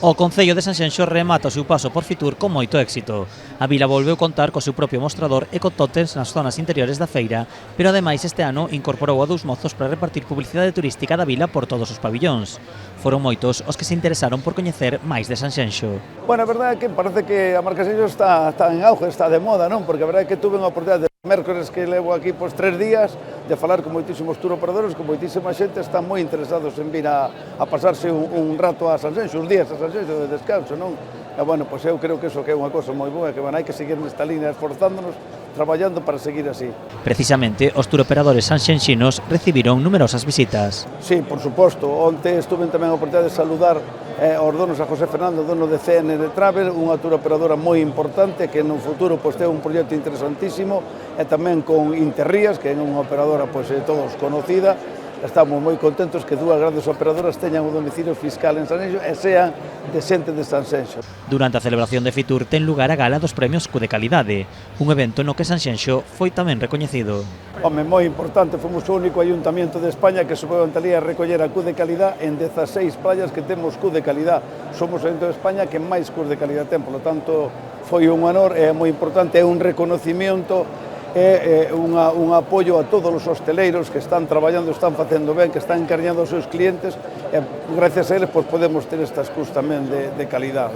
O Concello de Sanxenxo remata o seu paso por Fitur con moito éxito. A vila volveu contar co seu propio mostrador e co tótems nas zonas interiores da feira, pero ademais este ano incorporou a 2 mozos para repartir publicidade turística da vila por todos os pabillóns. Foron moitos os que se interesaron por coñecer máis de Sanxenxo. Bueno, a verdade é que parece que a marca Sanxenxo está en auge, está de moda, non? Porque a verdade é que tuve unha oportunidade de mércores que levo aquí 3 días de falar con moitísimos tour operadores, con moitísima xente, están moi interesados en vir a pasarse un rato a Sanxenxo, uns días a Sanxenxo de descanso, non? E, bueno, pois eu creo que iso que é unha cosa moi boa, que hai que seguir nesta línea esforzándonos, traballando para seguir así. Precisamente, os tour operadores sanxenxinos recibiron numerosas visitas. Sí, por suposto. Onte estuve tamén a oportunidade de saludar aos donos a José Fernando, dono de CNR Travel, unha tour operadora moi importante que no futuro pois, ten un proxecto interesantísimo e tamén con Interrías, que é unha operadora pois, todos conocida. Estamos moi contentos que 2 grandes operadoras teñan o domicilio fiscal en Sanxenxo e sean de xente de Sanxenxo. Durante a celebración de Fitur ten lugar a gala dos premios Q de Calidade, un evento no que Sanxenxo foi tamén recoñecido. Home, moi importante, fomos o único ayuntamiento de España que supeu ante a recoller a Q de Calidad en 16 playas que temos Q de Calidad. Somos o ayuntamiento de España que máis Q de Calidad ten, polo tanto foi un honor, é moi importante, é un reconocimiento, é un apoio a todos os hosteleiros que están traballando, están facendo ben, que están encarñando aos seus clientes e gracias a eles pues, podemos ter estas Qs tamén de calidad.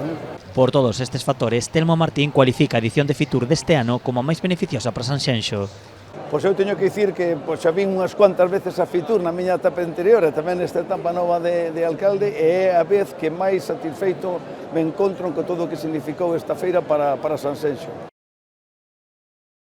Por todos estes factores, Telmo Martín cualifica a edición de Fitur deste ano como a máis beneficiosa para Sanxenxo. Pois eu teño que dicir que pois, xa vin unhas cuantas veces a Fitur na miña etapa anterior e tamén nesta etapa nova de alcalde e é a vez que máis satisfeito me encontro con todo o que significou esta feira para Sanxenxo.